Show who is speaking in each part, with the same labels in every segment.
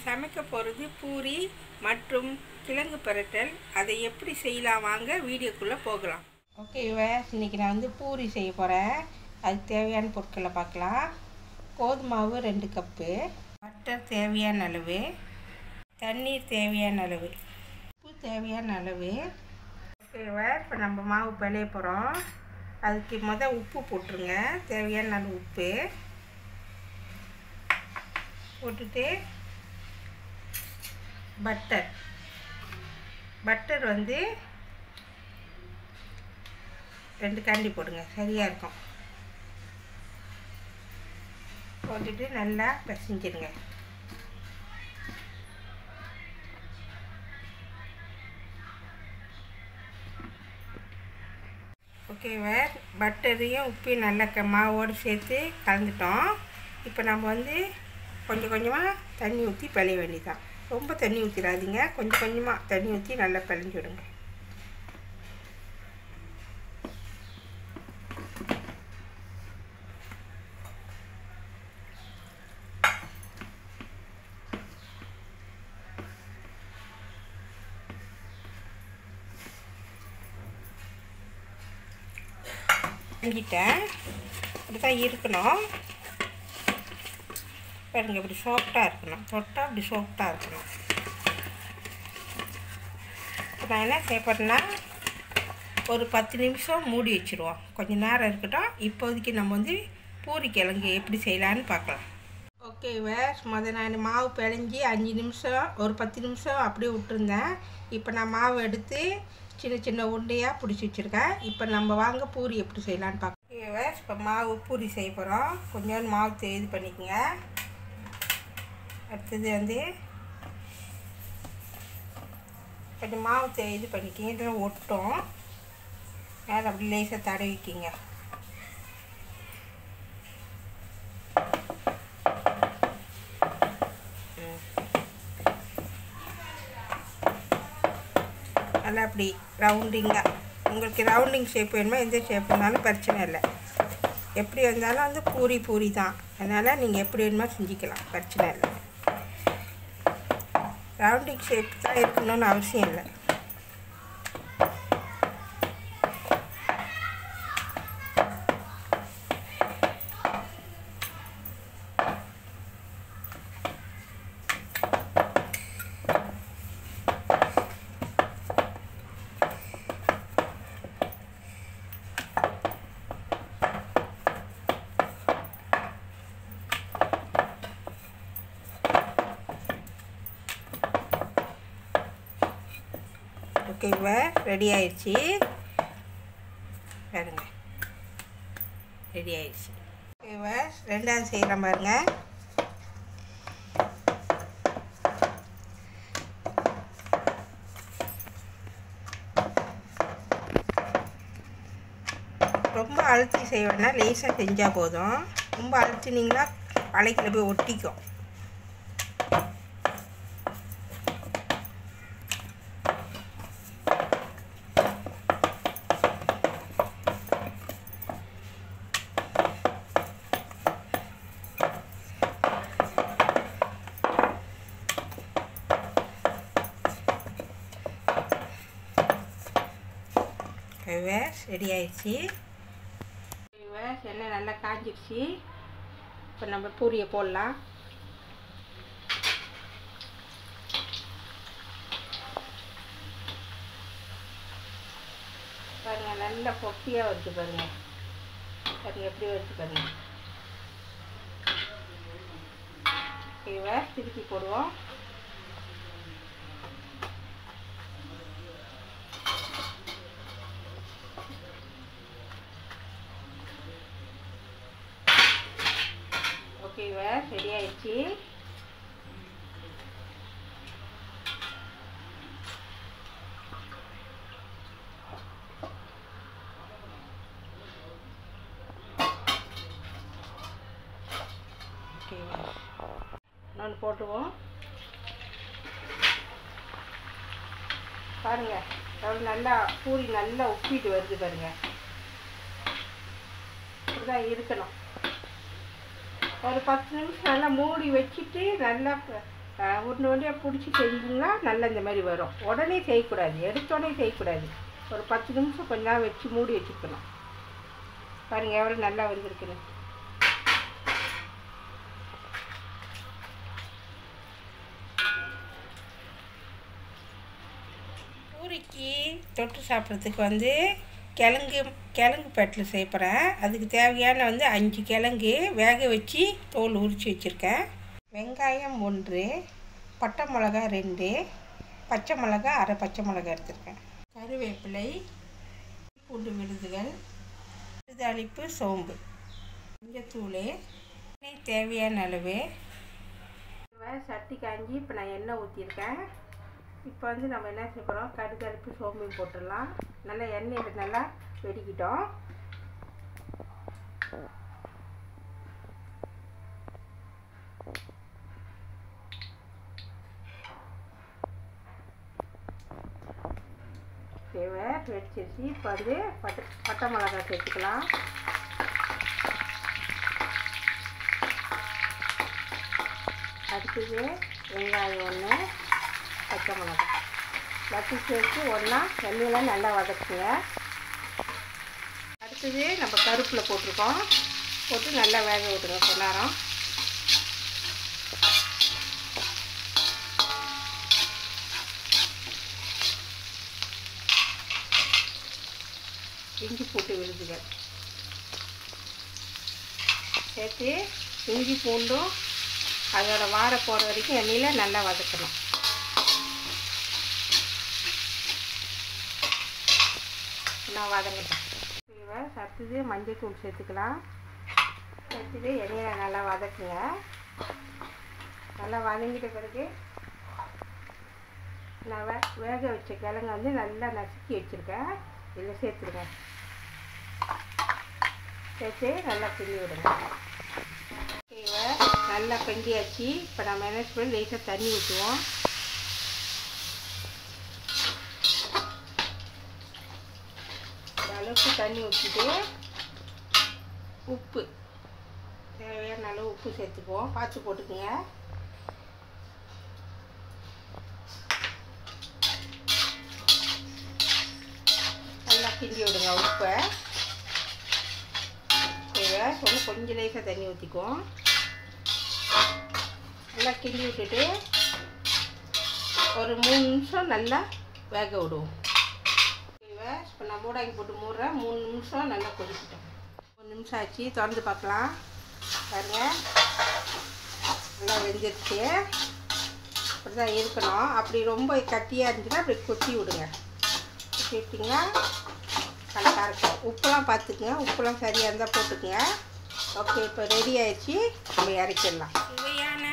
Speaker 1: சமைக்க போகிறது பூரி மற்றும் கிழங்கு பரட்டல். அதை எப்படி செய்யலாம் வாங்க வீடியோக்குள்ளே போகலாம். ஓகே இன்றைக்கி நான் பூரி செய்ய போகிறேன். அதுக்கு தேவையான பொருட்களை பார்க்கலாம். கோதுமை மாவு 2 கப்பு, பட்டர் தேவையான அளவு, தண்ணீர் தேவையான அளவு, உப்பு தேவையான அளவு. ஓகேவா, இப்போ நம்ம மாவு பிழைய போகிறோம். அதுக்கு உப்பு போட்டுருங்க. தேவையான அளவு உப்பு போட்டுட்டு பட்டர் 2 கரண்டி போடுங்க, சரியாக இருக்கும். போட்டுட்டு நல்லா பிசைஞ்சிருங்க. ஓகேவா, பட்டரையும் உப்பையும் நல்லா மாவோடு சேர்த்து கலந்துட்டோம். இப்போ நம்ம கொஞ்சம் கொஞ்சமாக தண்ணி ஊற்றி பிழைய வேண்டியதான். ரொம்ப தண்ணி ஊற்றிடாதீங்க, கொஞ்சம் கொஞ்சமாக தண்ணி ஊற்றி நல்லா பிழைஞ்சி விடுங்க. செஞ்சிட்டேன். இப்படி தான் இருக்கணும் பாருங்க. இப்படி சாஃப்டாக இருக்கணும், தொட்டால் இப்படி சாஃப்டாக இருக்கணும். இப்போ நான் என்ன செய்ய போகிறேன்னா, ஒரு 10 நிமிஷம் மூடி வச்சுருவோம். கொஞ்சம் நேரம் இருக்கட்டும். இப்போதைக்கு நம்ம பூரி கிழங்கு எப்படி செய்யலான்னு பார்க்கலாம். ஓகே நான் மாவு பிழைஞ்சி 5 நிமிஷம், ஒரு 10 நிமிஷம் அப்படியே விட்டுருந்தேன். இப்போ நான் மாவு எடுத்து சின்ன சின்ன உருண்டையாக பிடிச்சி வச்சுருக்கேன். இப்போ நம்ம வாங்க பூரி எப்படி செய்யலான்னு பார்க்கலாம். இப்போ மாவு பூரி செய்ய போகிறோம். கொஞ்சோண்டு மாவு இது பண்ணிக்கோங்க. அடுத்தது கொஞ்சம் மாவு இது பண்ணிக்கிங்க, ஒட்டும். மேலே அப்படி லேசாக தடவிக்கிங்க. நல்லா அப்படி ரவுண்டிங்காக, உங்களுக்கு ரவுண்டிங் ஷேப் வேணுமா, எந்த ஷேப் இருந்தாலும் பிரச்சனை இல்லை. எப்படி வந்தாலும் பூரி தான். அதனால் நீங்கள் எப்படி வேணுமா செஞ்சுக்கலாம், பிரச்சனை இல்லை. ரவுண்டிங் ஷேப் தான் இருக்கணும்னு அவசியம் இல்லை. ஓகேவா, ரெடி ஆயிடுச்சு பாருங்க, ரெடி ஆயிடுச்சு. ஓகேவா, ரெண்டாவது செய்யலாம் பாருங்க. ரொம்ப அழுத்தி செய்ய வேணாம், லேசாக செஞ்சால் போதும். ரொம்ப அழுத்தினீங்கன்னா பழைக்கில் போய் ஒட்டிக்கும். ரெடி ஆயிடுச்சு. எண்ணெய் நல்லா காஞ்சிடுச்சு. இப்போ நம்ம பூரியை போடலாம். பாருங்கள், நல்லா பொட்டியாக வருது பாருங்கள். பாருங்கள் எப்படி வருது பாருங்கள். ஓகேவா, திருப்பி போடுவோம். ஓகேவா, ரெடி ஆயிடுச்சு. ஓகேவா, இன்னொன்று போட்டுவோம். பாருங்கள், எவ்வளோ நல்லா பூரி நல்லா உப்பிட்டு வருது பாருங்கள். இப்படிதான் இருக்கணும். ஒரு 10 நிமிஷம் நல்லா மூடி வச்சுட்டு நல்லா உருண்டை உருண்டையாக பிடிச்சி செஞ்சிங்கன்னா நல்லா இந்த மாதிரி வரும். உடனே செய்யக்கூடாது, எடுத்தோடனே செய்யக்கூடாது. ஒரு 10 நிமிஷம் கொஞ்ச நேரம் வச்சு மூடி வச்சுக்கணும். பாருங்கள் எவ்வளோ நல்லா வந்திருக்குன்னு. பூரிக்கு தொட்டு சாப்பிட்றதுக்கு வந்து கிழங்கு பெட்டில் செய்ய போகிறேன். அதுக்கு தேவையான 5 கிழங்கு வேக வச்சு தோல் உரித்து வச்சுருக்கேன். வெங்காயம் 1, பட்டை மிளகா 2, பச்சை மிளகா அரை பச்சை மிளகா எடுத்துருக்கேன். கருவேப்பிலை, பூண்டு விழுதுகள், சிறுதாளிப்பு, சோம்பு, மஞ்சத்தூள், தேவையான அளவு. சட்டி காஞ்சி இப்போ நான் எண்ணெய் ஊற்றிருக்கேன். இப்போ நம்ம என்ன செய்ய போகிறோம், கடுகு சோம்பு போட்டுடலாம். நல்லா எண்ணெயில் நல்லா வெடிக்கிட்டோம். தேவை வெடிச்சிருச்சு. இப்போ பட்டை மிளகா சேர்த்துக்கலாம். அடுத்தது வெங்காயம் 1, பச்சை மிளகா வச்சு சேர்த்து ஒன்றா எண்ணெயில் நல்லா வதக்குங்க. அடுத்தது நம்ம கருப்பில் போட்டிருக்கோம், போட்டு நல்லா வேக விட்டுருங்க கொஞ்ச நேரம். இஞ்சி பூண்டு விழுதுகள் சேர்த்து இஞ்சி பூண்டும் அதோட வார போகிற வரைக்கும் எண்ணெயில் நல்லா வதக்கணும். நான் வதங்கிட்டேன். அடுத்தது மஞ்சள் தூள் சேர்த்துக்கலாம். சேர்த்துட்டு எண்ணெயில் நல்லா வதக்குங்க. நல்லா வதங்கிட்ட பிறகு நான் வேக வச்ச கிழங்கு நல்லா நசுக்கி வச்சுருக்கேன். இதில் சேர்த்துருங்க. சேர்த்து நல்லா கிண்டி விடுங்க. நல்லா கிண்டியாச்சு. இப்போ நம்ம என்ன பண்ணி லைட்டாக தண்ணி ஊற்றுவோம். அளவுக்கு தண்ணி ஊற்றிட்டு உப்பு தேவையான அளவு உப்பு சேர்த்துக்குவோம். பார்த்து போட்டுக்குங்க. நல்லா கிண்டி விடுங்க. உப்பை தேவை கொஞ்சம் லேசாக தண்ணி ஊற்றிக்குவோம். நல்லா கிண்டி விட்டுட்டு ஒரு 3 நிமிஷம் நல்லா வேக விடுவோம். இப்போ நான் மூடாக்கி போட்டு மூடுறேன். 3 நிமிஷம் நல்லா கொதிக்கிட்டோம். 3 நிமிஷம் ஆச்சு. திறந்து பார்க்கலாம். பாருங்கள் நல்லா வெந்துருச்சு. அப்படி தான் இருக்கணும். அப்படி ரொம்ப கட்டியாக இருந்துச்சுன்னா அப்படி கொத்தி விடுங்க. கொத்தி விட்டிங்கன்னா கரெக்டாக இருக்கும். உப்புலாம் பார்த்துக்குங்க. உப்புலாம் சரியாக இருந்தால் போட்டுக்குங்க. ஓகே, இப்போ ரெடி ஆயிடுச்சு. நம்ம இறக்கிடலாம். சுவையான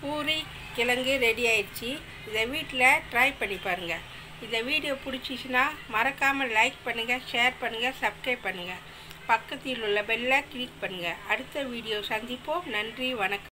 Speaker 1: பூரி கிழங்கு ரெடி ஆயிடுச்சு. இதை வீட்டில் ட்ரை பண்ணி பாருங்கள். இந்த வீடியோ பிடிச்சிச்சின்னா மறக்காமல் லைக் பண்ணுங்கள், ஷேர் பண்ணுங்கள், சப்ஸ்கிரைப் பண்ணுங்கள். பக்கத்தில் உள்ள பெல்லை கிளிக் பண்ணுங்கள். அடுத்த வீடியோ சந்திப்போம். நன்றி, வணக்கம்.